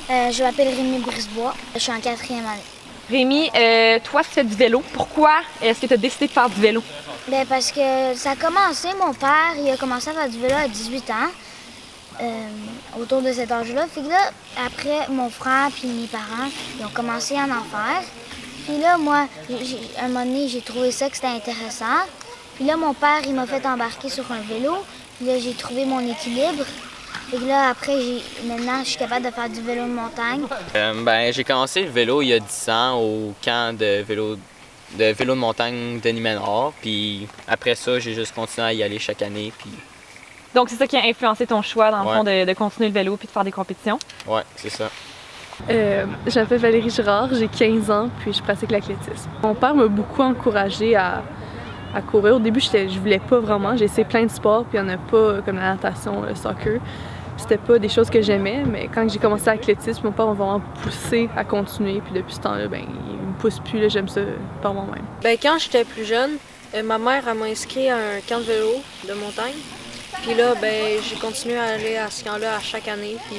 Je m'appelle Rémi Brisebois, je suis en 4e année. Rémi, toi, tu fais du vélo. Pourquoi est-ce que tu as décidé de faire du vélo? Ben parce que ça a commencé, mon père, il a commencé à faire du vélo à 18 ans, autour de cet âge-là. Puis là, après, mon frère puis mes parents, ils ont commencé à en faire. Puis là, moi, à un moment donné, j'ai trouvé ça que c'était intéressant. Puis là, mon père, il m'a fait embarquer sur un vélo. Puis là, j'ai trouvé mon équilibre. Et là, après, maintenant, je suis capable de faire du vélo de montagne. J'ai commencé le vélo il y a 10 ans au camp de vélo de montagne de Niménor. Puis après ça, j'ai juste continué à y aller chaque année. Puis... Donc, c'est ça qui a influencé ton choix, dans le fond, de continuer le vélo puis de faire des compétitions? Ouais, c'est ça. Je m'appelle Valérie Girard, j'ai 15 ans, puis je pratique l'athlétisme. Mon père m'a beaucoup encouragée à courir. Au début, je voulais pas vraiment. J'ai essayé plein de sports, puis il n'y en a pas comme la natation, le soccer. C'était pas des choses que j'aimais, mais quand j'ai commencé l'athlétisme, mon père m'a vraiment poussé à continuer. Puis depuis ce temps-là, il me pousse plus, là, j'aime ça par moi-même. Quand j'étais plus jeune, ma mère m'a inscrit à un camp de vélo de montagne. Puis là, j'ai continué à aller à ce camp-là à chaque année, puis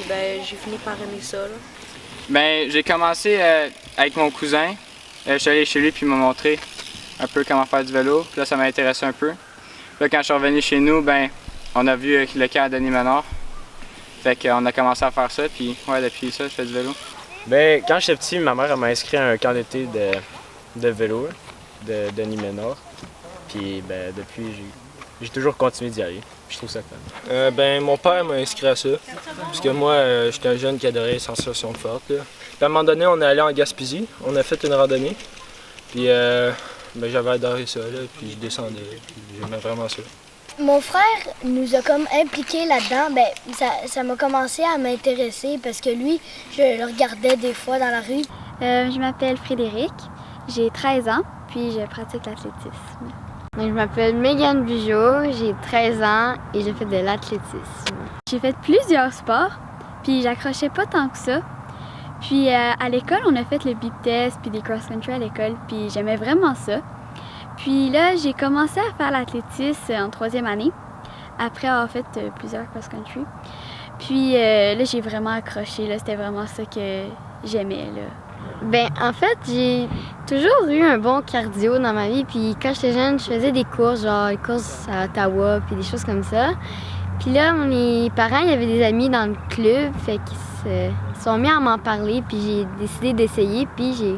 j'ai fini par aimer ça. Là. J'ai commencé avec mon cousin. Je suis allé chez lui puis il m'a montré un peu comment faire du vélo. Puis là, ça m'a intéressé un peu. Puis là, quand je suis revenu chez nous, on a vu le camp de Niménor. Fait qu'on a commencé à faire ça, puis ouais, depuis ça, je fais du vélo. Quand j'étais petit, ma mère m'a inscrit à un camp d'été de vélo de Niménor. Puis depuis, j'ai toujours continué d'y aller. Je trouve ça fun. Mon père m'a inscrit à ça. Parce que moi, j'étais un jeune qui adorait les sensations fortes. Là. Puis à un moment donné, on est allé en Gaspésie. On a fait une randonnée. Puis j'avais adoré ça, là, puis je descendais. Puis j'aimais vraiment ça. Mon frère nous a comme impliqués là-dedans. Ça m'a commencé à m'intéresser parce que lui, je le regardais des fois dans la rue. Je m'appelle Frédéric, j'ai 13 ans, puis je pratique l'athlétisme. Je m'appelle Mégane Bugeaud, j'ai 13 ans et je fais de l'athlétisme. J'ai fait plusieurs sports, puis j'accrochais pas tant que ça. Puis à l'école, on a fait le beep test puis des cross-country à l'école, puis j'aimais vraiment ça. Puis là, j'ai commencé à faire l'athlétisme en 3e année, après avoir fait plusieurs cross-country. Puis là, j'ai vraiment accroché, là, c'était vraiment ça que j'aimais, là. En fait, j'ai toujours eu un bon cardio dans ma vie, puis quand j'étais jeune, je faisais des courses, genre les courses à Ottawa, puis des choses comme ça. Puis là, mes parents, il y avait des amis dans le club, fait qu'ils se sont mis à m'en parler, puis j'ai décidé d'essayer, puis j'ai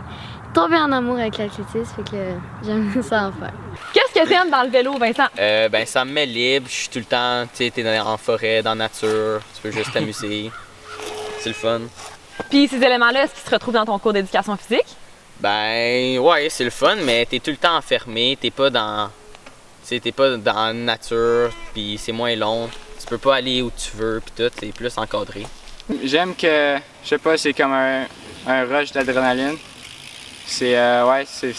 tombé en amour avec l'athlétisme, fait que j'aime ça en faire. Qu'est-ce que t'aimes dans le vélo, Vincent? Ça me met libre, je suis tout le temps, tu sais, t'es en forêt, dans la nature, tu peux juste t'amuser. C'est le fun. Puis ces éléments-là, est-ce qu'ils se retrouvent dans ton cours d'éducation physique? Ouais, c'est le fun, mais t'es tout le temps enfermé, t'es pas dans la nature, puis c'est moins long. Tu peux pas aller où tu veux, puis tout, c'est plus encadré. J'aime que, je sais pas, c'est comme un rush d'adrénaline. C'est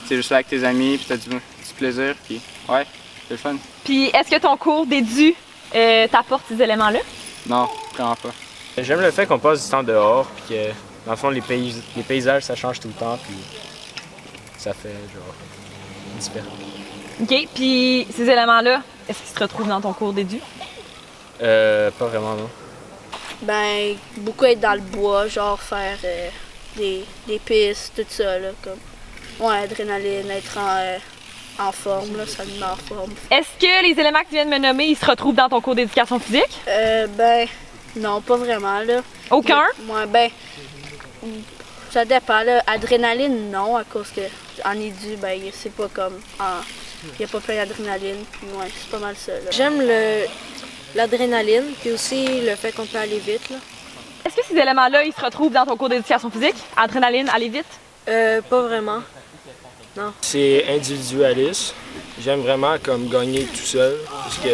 t'es juste là avec tes amis, puis t'as du plaisir, puis ouais, c'est le fun. Puis est-ce que ton cours d'édu t'apporte ces éléments-là? Non, vraiment pas. J'aime le fait qu'on passe du temps dehors, puis que dans le fond, les paysages, ça change tout le temps, puis ça fait genre différent. OK, puis ces éléments-là, est-ce qu'ils se retrouvent dans ton cours d'édu? Pas vraiment, non. Beaucoup être dans le bois, genre faire des pistes, tout ça, là, comme, adrénaline, être en forme, là, ça me met en forme. Est-ce que les éléments que tu viens de me nommer, ils se retrouvent dans ton cours d'éducation physique? Non, pas vraiment, là. Aucun? Moi, ça dépend, là. Adrénaline, non, à cause que en édu, c'est pas comme, il n'y a pas plein d'adrénaline, puis ouais, c'est pas mal ça, là. J'aime l'adrénaline, puis aussi le fait qu'on peut aller vite, là. Est-ce que ces éléments-là, ils se retrouvent dans ton cours d'éducation physique? Adrénaline, aller vite? Pas vraiment. Non. C'est individualiste. J'aime vraiment comme gagner tout seul. Parce que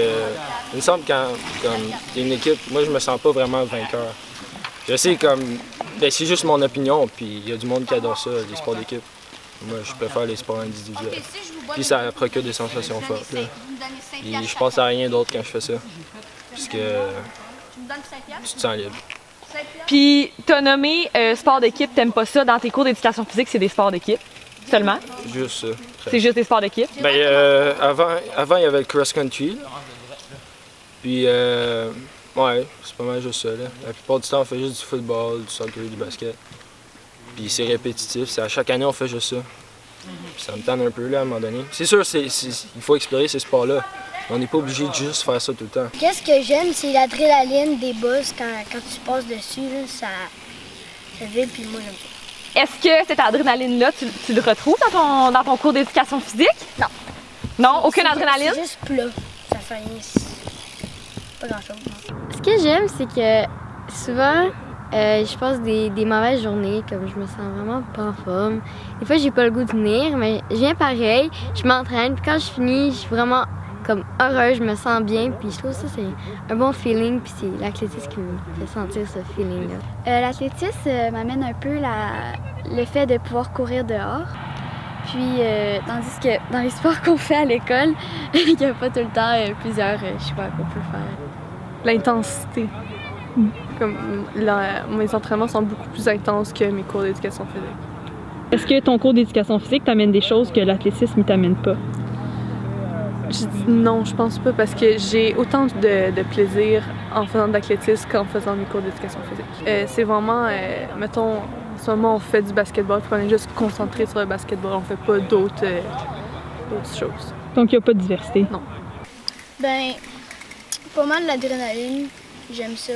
il me semble quand comme t'es une équipe, moi je me sens pas vraiment vainqueur. Je sais comme c'est juste mon opinion, puis il y a du monde qui adore ça, les sports d'équipe. Moi je préfère les sports individuels. Puis ça procure des sensations fortes. Là. Puis je pense à rien d'autre quand je fais ça. Parce que tu te sens libre. Puis t'as nommé sport d'équipe, t'aimes pas ça? Dans tes cours d'éducation physique, c'est des sports d'équipe seulement? Juste ça. C'est juste des sports d'équipe? Avant il y avait le cross-country. Puis Ouais, c'est pas mal juste ça. Là. La plupart du temps, on fait juste du football, du soccer, du basket. Puis c'est répétitif, c'est à chaque année, on fait juste ça. Puis ça me tente un peu là, à un moment donné. C'est sûr, il faut explorer ces sports-là. On n'est pas obligé de juste faire ça tout le temps. Qu'est-ce que j'aime, c'est l'adrénaline des bosses quand tu passes dessus. Là, ça vide, puis moi, j'aime ça. Est-ce que cette adrénaline-là, tu le retrouves dans ton cours d'éducation physique? Non. Non? Aucune adrénaline? C'est juste plat. Ça fait pas grand-chose. Ce que j'aime, c'est que souvent, je passe des mauvaises journées, comme je me sens vraiment pas en forme. Des fois, j'ai pas le goût de venir, mais je viens pareil, je m'entraîne, puis quand je finis, je suis vraiment comme heureuse, je me sens bien, puis je trouve ça, c'est un bon feeling, puis c'est l'athlétisme qui me fait sentir ce feeling-là. L'athlétisme m'amène un peu le fait de pouvoir courir dehors. Puis, tandis que dans les sports qu'on fait à l'école, il n'y a pas tout le temps plusieurs choix qu'on peut faire. L'intensité. Comme mes entraînements sont beaucoup plus intenses que mes cours d'éducation physique. Est-ce que ton cours d'éducation physique t'amène des choses que l'athlétisme ne t'amène pas? Non, je pense pas, parce que j'ai autant de plaisir en faisant de l'athlétisme qu'en faisant mes cours d'éducation physique. C'est vraiment, mettons, en ce moment on fait du basketball, puis on est juste concentré sur le basketball, on fait pas d'autres choses. Donc il n'y a pas de diversité? Non. Ben, pas mal l'adrénaline. J'aime ça,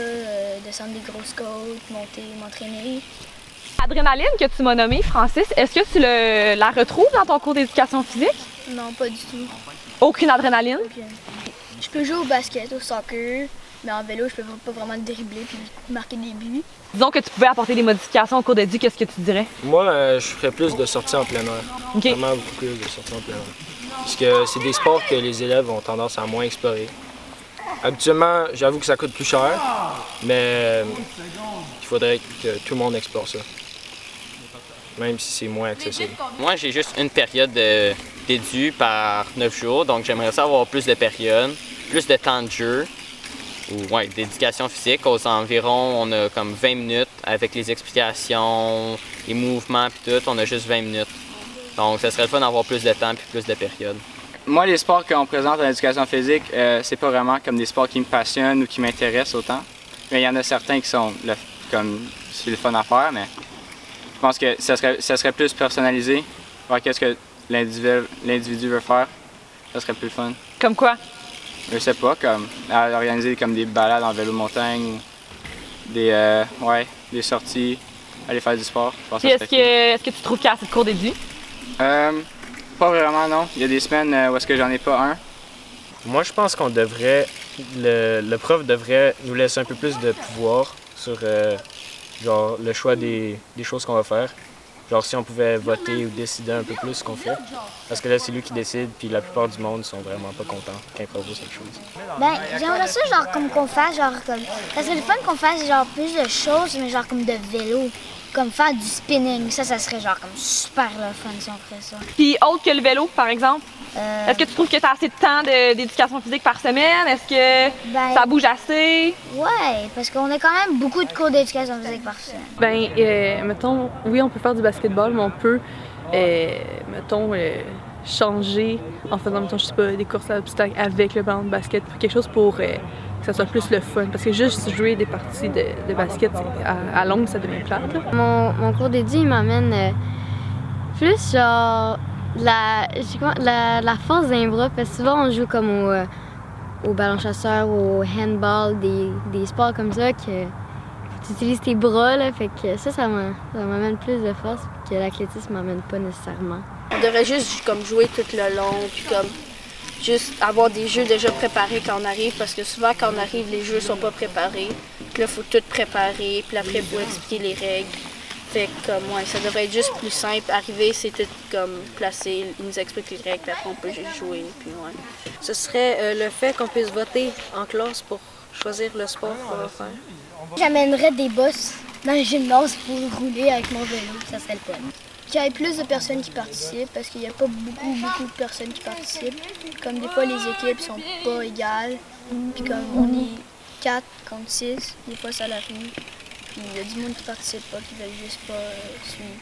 descendre des grosses côtes, monter, m'entraîner. L'adrénaline que tu m'as nommée, Francis, est-ce que tu la retrouves dans ton cours d'éducation physique? Non, pas du tout. Aucune adrénaline? Okay. Je peux jouer au basket, au soccer, mais en vélo, je peux pas vraiment dribbler puis marquer des buts. Disons que tu pouvais apporter des modifications au cours d'édu, qu'est-ce que tu dirais? Moi, je ferais plus de sorties en plein air. Okay. Vraiment beaucoup plus de sorties en plein air. Parce que c'est des sports que les élèves ont tendance à moins explorer. Habituellement, j'avoue que ça coûte plus cher, mais il faudrait que tout le monde explore ça. Même si c'est moins accessible. Moi, j'ai juste une période d'édu par 9 jours, donc j'aimerais ça avoir plus de périodes, plus de temps de jeu, ou d'éducation physique. Aux environs, on a comme 20 minutes avec les explications, les mouvements puis tout, on a juste 20 minutes. Donc ça serait le fun d'avoir plus de temps puis plus de périodes. Moi, les sports qu'on présente en éducation physique, c'est pas vraiment comme des sports qui me passionnent ou qui m'intéressent autant. Mais il y en a certains qui sont comme c'est le fun à faire, mais je pense que ça serait plus personnalisé. Voir qu'est-ce que l'individu veut faire, ça serait plus fun. Comme quoi? Je sais pas, comme organiser comme des balades en vélo montagne, des sorties, aller faire du sport. Est-ce que tu trouves qu'il y a assez de cours d'édu? Pas vraiment, non. Il y a des semaines où est-ce que j'en ai pas un. Moi, je pense qu'on devrait, le prof devrait nous laisser un peu plus de pouvoir sur genre le choix des choses qu'on va faire. Genre si on pouvait voter ou décider un peu plus ce qu'on fait. Parce que là, c'est lui qui décide, puis la plupart du monde sont vraiment pas contents quand il propose quelque chose. Ben, j'aimerais ça, genre, comme qu'on fasse, genre, comme... Ça serait le fun qu'on fasse, genre, plus de choses, mais genre, comme de vélo. Comme faire du spinning. Ça serait, genre, comme super le fun si on ferait ça. Puis, autre que le vélo, par exemple? Est-ce que tu trouves que tu as assez de temps d'éducation physique par semaine? Est-ce que ça bouge assez? Ouais, parce qu'on a quand même beaucoup de cours d'éducation physique par semaine. Ben, mettons, oui, on peut faire du basketball, mais on peut, mettons, changer en faisant, mettons, je sais pas, des courses à obstacles avec le ballon de basket, pour quelque chose pour que ça soit plus le fun. Parce que juste jouer des parties de basket, à longue, ça devient plate. Mon cours d'édu, il m'amène plus genre la force d'un bras, parce que souvent on joue comme au ballon chasseur, au handball, des sports comme ça que tu utilises tes bras, là, fait que ça m'amène plus de force que l'athlétisme m'amène pas nécessairement. On devrait juste comme jouer tout le long, puis comme juste avoir des jeux déjà préparés quand on arrive, parce que souvent quand on arrive, les jeux sont pas préparés. Puis là, il faut tout préparer, puis après, il faut expliquer les règles. Fait que comme, ouais, ça devrait être juste plus simple. Arriver, c'est tout comme placé, ils nous expliquent les règles, puis après, on peut juste jouer, puis ouais. Ce serait le fait qu'on puisse voter en classe pour choisir le sport qu'on va faire. J'amènerais des bosses dans le gymnase pour rouler avec mon vélo, ça serait le fun. Qu'il y ait plus de personnes qui participent, parce qu'il n'y a pas beaucoup de personnes qui participent. Comme des fois, les équipes sont pas égales, puis comme on est 4 contre 6, des fois ça l'arrive. Puis il y a du monde qui participe pas, qui veulent juste pas suivre.